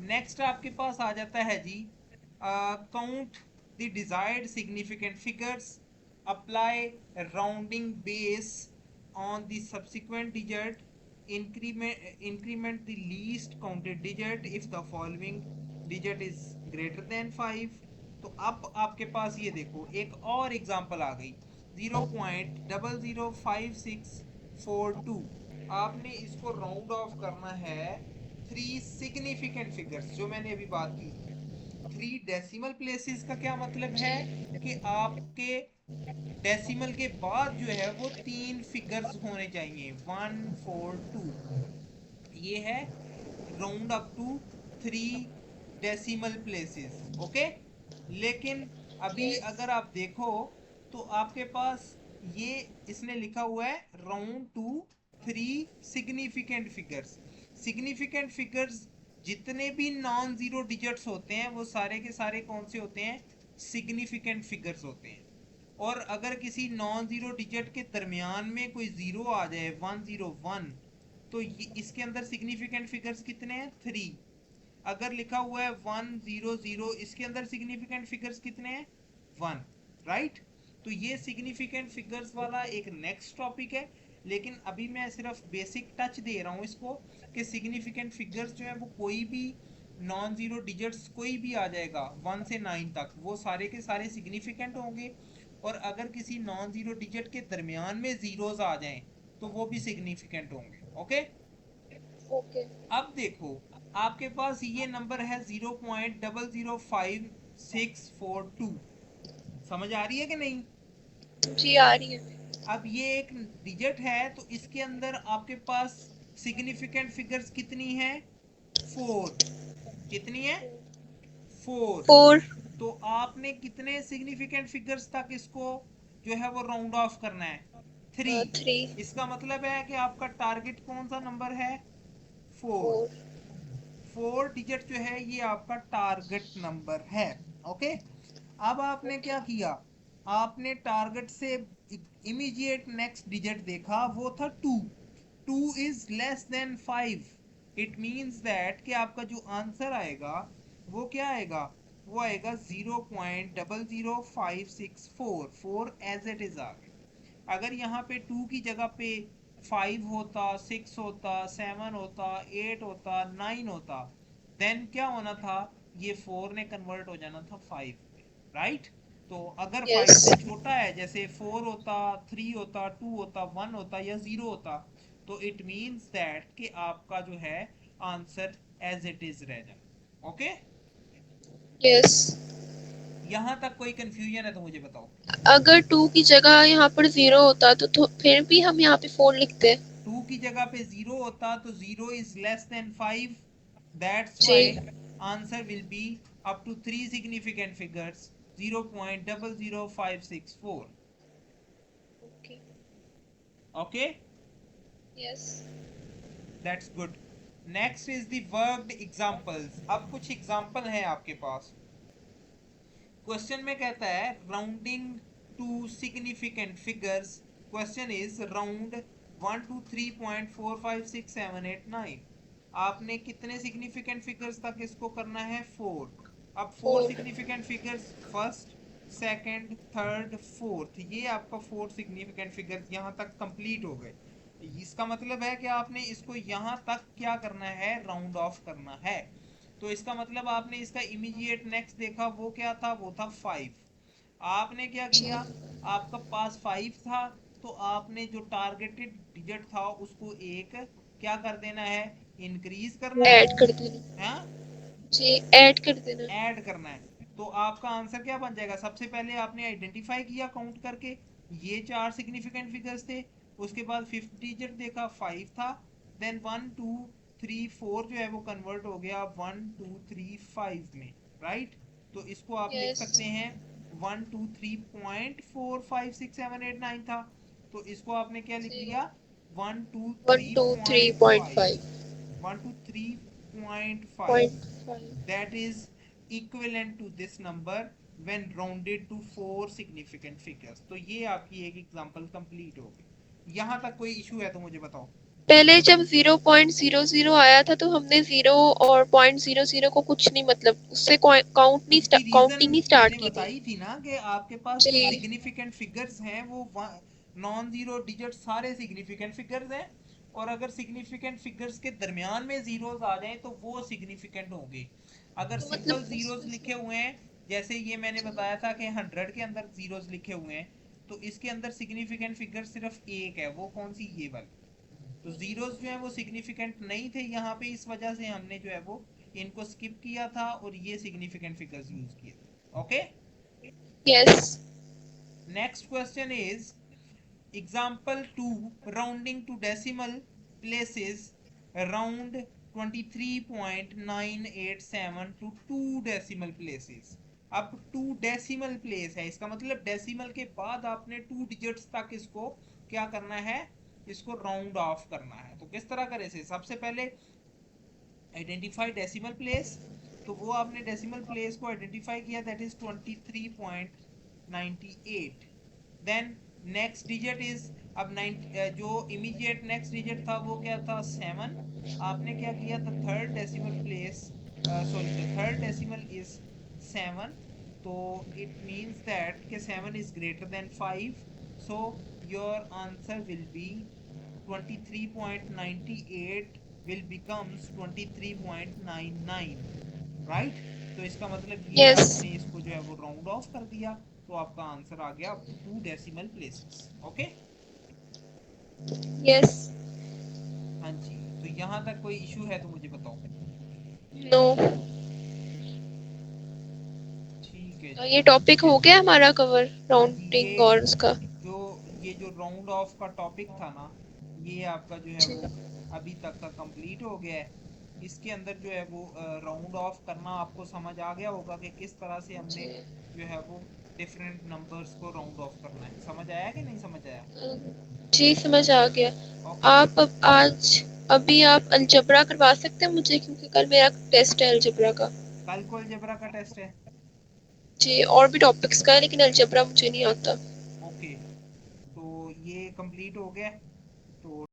Next आपके पास आ जाता है जी count the desired significant figures, apply rounding base on the subsequent digit, increment the least counted digit if the following digit is greater than 5। तो अब आपके पास ये देखो एक और एग्जांपल आ गई 0.005642। आपने इसको राउंड ऑफ करना है थ्री सिग्निफिकेंट फिगर्स, जो मैंने अभी बात की थी। थ्री डेसिमल प्लेसेस का क्या मतलब है जी। कि आपके डेसिमल के बाद जो है वो तीन फिगर्स होने चाहिए, 142। ये है round up to three decimal places. Okay, लेकिन अभी यस। अगर आप देखो तो आपके पास ये इसने लिखा हुआ है round to three significant figures. Significant figures जितने भी नॉन जीरो डिजिट्स होते हैं वो सारे के सारे कौन से होते हैं, सिग्निफिकेंट फिगर्स होते हैं। और अगर किसी नॉन जीरो डिजिट के दरमियान में कोई जीरो आ जाए 101, तो इसके अंदर सिग्निफिकेंट फिगर्स कितने हैं, थ्री। अगर लिखा हुआ है 100, इसके अंदर सिग्निफिकेंट फिगर्स कितने हैं, वन। राइट, तो ये सिग्निफिकेंट फिगर्स वाला एक नेक्स्ट टॉपिक है, लेकिन अभी मैं सिर्फ बेसिक टच दे रहा हूं इसको कि सिग्निफिकेंट फिगर्स जो है वो कोई भी नॉन जीरो डिजिट्स कोई भी आ जाएगा 1 से 9 तक, वो सारे के सारे सिग्निफिकेंट होंगे। और अगर किसी नॉन जीरो डिजिट के दरमियान में जीरोस आ जाएं तो वो भी सिग्निफिकेंट होंगे। Okay, okay. अब देखो आपके पास ये नंबर है 0.005642। समझ आ रही है कि नहीं। जी आ रही है। अब ये एक डिजिट है तो इसके अंदर आपके पास सिग्निफिकेंट फिगर्स कितनी है, फोर। कितनी है, फोर। 4। तो आपने कितने सिग्निफिकेंट फिगर्स तक इसको जो है वो राउंड ऑफ करना है, थ्री। 3। इसका मतलब है कि आपका टारगेट कौन सा नंबर है, फोर। 4। फोर डिजिट जो है ये आपका टारगेट नंबर है। ओके, अब आपने ओके। क्या किया, आपने टारगेट से इमीडिएट नेक्स्ट डिजिट देखा, वो था two. Two is less than five. It means that कि आपका जो आंसर आएगा वो क्या आएगा, वो आएगा 0.005644। फोर एज इट इज आ गया। अगर यहाँ पे टू की जगह पे फाइव होता, सिक्स होता, सेवन होता, एट होता, नाइन होता, देन क्या होना था, ये फोर ने कन्वर्ट हो जाना था फाइव में। राइट, तो अगर फाइव यस। से छोटा है, जैसे फोर होता, थ्री होता, टू होता, वन होता या जीरो होता, तो इट मीन्स दैट कि आपका जो है आंसर एज इट इज रह जाए। Okay, yes. यहां तक कोई कंफ्यूजन है तो मुझे बताओ। अगर 2 की जगह यहाँ पर 0 होता तो फिर भी हम यहाँ पे 4 लिखते। टू की जगह पे जीरो होता तो zero is less than five, that's जी। Why answer will be up to three significant figures 0.00564। Okay. Okay, yes. That's good. Next is the worked examples. अब कुछ एग्जांपल है आपके पास। क्वेश्चन में कहता है rounding to significant figures. Question is round 123.456789। आपने कितने सिग्निफिकेंट फिगर्स तक इसको करना है, फोर। अब four 4। Significant figures, first, second, third, fourth, ये आपका फोर सिग्निफिकेंट फिगर्स यहाँ तक कंप्लीट हो गए। इसका मतलब है कि आपने इसको यहाँ तक क्या करना है, राउंड ऑफ करना है। तो इसका मतलब आपने इसका इमीडिएट नेक्स्ट देखा, वो क्या था, वो था फाइव। आपने क्या जी। किया, आपका पास फाइव था, तो आपने जो टारगेटेड डिजिट था उसको एक क्या कर देना है, इंक्रीज करना है। ऐड कर देना। हाँ, जी, ऐड कर देना। ऐड करना है। तो आपका आंसर क्या बन जाएगा, सबसे पहले आपने आइडेंटिफाई किया काउंट करके, ये चार सिग्निफिकेंट फिगर्स थे। उसके बाद फिफ्थ डिजिट देखा, फाइव था। Then one two three four जो है वो कन्वर्ट हो गया 1 2 3 5 में। राइट, तो इसको आप लिख यस। सकते हैं 1 2 3.456789 था, तो इसको आपने क्या लिख जी। दिया, one two 1 three 2 point 3.5। Five 1 2 3.5। Point 5। that is equivalent to this number when rounded to four significant figures। तो ये आपकी एक एग्जांपल कंप्लीट हो गई। यहां तक कोई इशू है तो मुझे बताओ। पहले जब 0.00 आया था तो हमने 0 और 0.00 को कुछ नहीं, मतलब उससे उसकी रीजन काउंटिंग नहीं स्टार्ट मैंने की थी। बताई थी ना कि आपके पास जो जी। सिग्निफिकेंट फिगर्स हैं वो नॉन जीरो डिजिट सारे सिग्निफिकेंट फिगर्स हैं, और अगर सिग्निफिकेंट फिगर्स के दरमियान में जीरोस आ जाएं तो वो सिग्निफिकेंट होंगे। अगर तो सिंपल मतलब जीरोस उसमें लिखे से हुए हैं, जैसे ये मैंने जी। बताया था कि 100 के अंदर जीरोस लिखे हुए हैं, तो इसके अंदर सिग्निफिकेंट फिगर सिर्फ एक है, वो कौन सी, ये वाली। तो जीरोस जो है वो सिग्निफिकेंट नहीं थे यहाँ पे, इस वजह से हमने जो है वो इनको स्किप किया था और ये सिग्निफिकेंट फिगर्स यूज किए थे। Okay, yes. Next question is example 2, rounding to decimal places round 23.987 to 2 decimal places. अब 2 डेसिमल प्लेस है, इसका मतलब डेसिमल के बाद आपने 2 डिजिट्स तक इसको क्या करना है, इसको राउंड ऑफ करना है। तो किस तरह करें से, सबसे पहले आइडेंटिफाई डेसिमल प्लेस, तो वो आपने डेसिमल प्लेस को आइडेंटिफाई किया, that is 23.98। Then next digit is, अब 9 जो इमीडिएट नेक्स्ट डिजिट था वो क्या था, 7। आपने क्या किया, the third decimal place, sorry the third decimal is 7, तो इट मीन्स दैट के 7 is greater than 5, so your answer will B 23.98 will becomes 23.99, right. तो इसका मतलब ये यस। आपने इसको जो है वो राउंड ऑफ कर दिया, तो आपका आंसर आ गया 2 डेसिमल प्लेसेस। Okay, yes. हाँ जी, तो यहाँ तक कोई इशू है तो मुझे बताओ। नो। ठीक है तो जी। ये टॉपिक हो गया हमारा कवर, हाँ जी, राउंडिंग ये और उसका। जो ये जो राउंड ऑफ का टॉपिक था ना, ये आपका जो है जी। वो अभी तक का कंप्लीट हो गया है। इसके अंदर जो है वो राउंड ऑफ करना आपको समझ आ गया होगा कि किस तरह से हमने जी। जो है वो डिफरेंट नंबर्स को राउंड ऑफ करना है। समझ आया कि नहीं समझ आया? जी समझ आ गया। ओके, आप अब आज अभी आप अलजबरा करवा सकते हैं मुझे, क्योंकि कल मेरा टेस्ट है अलजबरा का। कल को अलजेब्रा का टेस्ट है। जी, और भी टॉपिक्स का है लेकिन अलजबरा मुझे नहीं आता। ओके, तो ये कंप्लीट हो गया, तो